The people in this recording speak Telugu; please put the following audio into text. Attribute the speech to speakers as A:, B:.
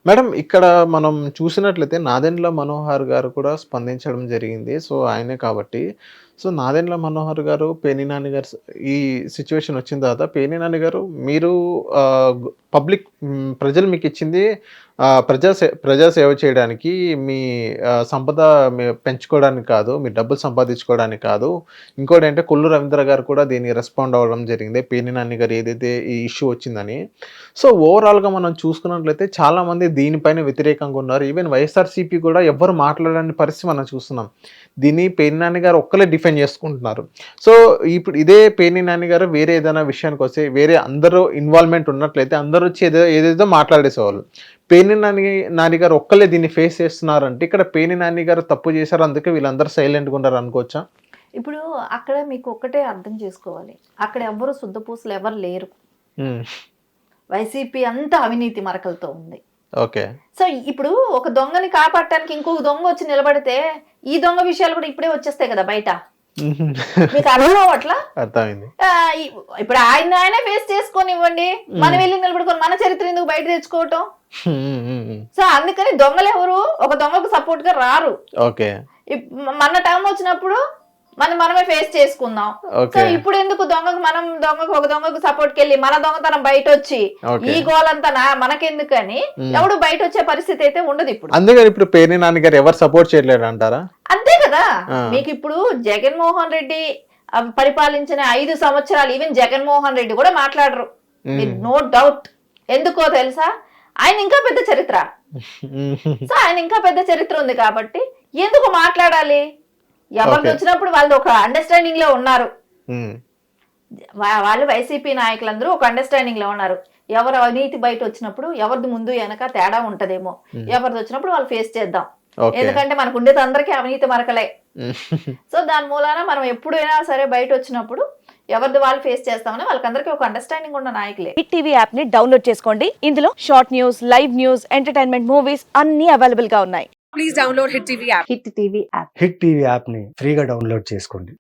A: మేడం ఇక్కడ మనం చూసినట్లయితే నాదెండ్ల మనోహర్ గారు కూడా స్పందించడం జరిగింది. సో, ఆయనే కాబట్టి. సో, నాదెండ్ల మనోహర్ గారు, పేర్ని నాని గారు ఈ సిట్యుయేషన్ వచ్చిన తర్వాత పేర్ని నాని గారు మీరు పబ్లిక్ ప్రజలు మీకిచ్చింది ప్రజా సేవ చేయడానికి మీ సంపద పెంచుకోవడానికి కాదు. మీరు డబ్బులు సంపాదించుకోవడానికి కాదు. ఇంకోటేంటే కొల్లు రవీంద్ర గారు కూడా దీనికి రెస్పాండ్ అవ్వడం జరిగింది. పేర్ని నాని గారు ఏదైతే ఈ ఇష్యూ వచ్చిందని. సో, ఓవరాల్‌గా మనం చూసుకున్నట్లయితే చాలామంది దీనిపైన వ్యతిరేకంగా ఉన్నారు. ఈవెన్ వైఎస్ఆర్‌సీపీ కూడా ఎవ్వరు మాట్లాడని పరిస్థితి మనం చూస్తున్నాం. దీన్ని పేర్ని నాని గారు ఒక్కళ్ళే డిఫెండ్ చేసుకుంటున్నారు. సో, ఇప్పుడు ఇదే పేర్ని నాని గారు వేరే ఏదైనా విషయానికొస్తే వేరే అందరూ ఇన్వాల్వ్‌మెంట్ ఉన్నట్లయితే అందరూ వచ్చి ఏదేదో మాట్లాడేసేవాళ్ళు. పేర్ని నాని గారు ఒక్కళ్ళే దీన్ని ఫేస్ చేస్తున్నారంటే ఇక్కడ పేర్ని నాని గారు తప్పు చేశారు. అందుకే వీళ్ళందరూ సైలెంట్‌గా ఉన్నారు అనుకోవచ్చా?
B: ఇప్పుడు అక్కడ మీకు ఒక్కటే అర్థం చేసుకోవాలి. అక్కడ ఎవ్వరు శుద్ధపూసలు ఎవరు లేరు.
A: హ్మ్.
B: వైసీపీ అంతా అవినీతి మరకలతో ఉంది.
A: ఓకే.
B: సో ఇప్పుడు ఒక దొంగని కాపాడటానికి ఇంకొక దొంగ వచ్చి నిలబడితే ఈ దొంగ విషయాలు కూడా ఇప్పుడే వచ్చేస్తాయి కదా బయట. మీకు అర్థం అవ్వట్లా?
A: అర్థమైంది.
B: ఇప్పుడు ఆయనే ఫేస్ చేసుకొని ఇవ్వండి, మనం వెళ్ళి నిలబడుకొని మన చరిత్ర ఎందుకు బయట తెచ్చుకోవటం? సో అందుకని దొంగలు ఎవరు ఒక దొంగకు సపోర్ట్ గా రారు.
A: ఓకే.
B: మన టైం వచ్చినప్పుడు మనమే ఫేస్ చేసుకుందాం. సో ఇప్పుడు ఎందుకు ఒక దొంగకు సపోర్ట్ కెళ్ళి మన దొంగతనం బయట వచ్చి ఈ గోలంతా మనకెందుకని ఎవడు బయట వచ్చే పరిస్థితి అయితే ఉండదు ఇప్పుడు.
A: అందుకని ఇప్పుడు పేర్ని నాని గారు ఎవరు సపోర్ట్ చేయలేరు అంటారా?
B: అంతే కదా. మీకు ఇప్పుడు జగన్మోహన్ రెడ్డి పరిపాలించిన 5 సంవత్సరాలు ఈవెన్ జగన్మోహన్ రెడ్డి కూడా మాట్లాడరు, నో డౌట్. ఎందుకో తెలుసా? ఆయన ఇంకా పెద్ద చరిత్ర. సో ఆయన ఇంకా పెద్ద చరిత్ర ఉంది కాబట్టి ఎందుకు మాట్లాడాలి? ఎవరిది వచ్చినప్పుడు వాళ్ళు ఒక అండర్స్టాండింగ్ లో ఉన్నారు. వాళ్ళు వైసీపీ నాయకులందరూ ఒక అండర్స్టాండింగ్ లో ఉన్నారు. ఎవరు అవినీతి బయట వచ్చినప్పుడు ఎవరిది ముందు వెనక తేడా ఉంటదేమో, ఎవరిది వచ్చినప్పుడు వాళ్ళు ఫేస్ చేద్దాం. ఎందుకంటే మనకు ఉండేది అందరికీ అవినీతి మరకలే. సో దాని మూలాన మనం ఎప్పుడైనా సరే బయట వచ్చినప్పుడు ఎవరిది వాళ్ళు ఫేస్ చేస్తామని వాళ్ళకందరికీ ఒక అండర్స్టాండింగ్ ఉన్న నాయకులే.
C: హిట్ టీవీ యాప్ ని డౌన్లోడ్ చేసుకోండి. ఇందులో short news, live news, entertainment movies అన్ని అవైలబుల్ గా ఉన్నాయి.
D: Please download hit TV app.
B: Hit TV app.
E: Hit TV app ని ఫ్రీగా డౌన్లోడ్ చేసుకోండి.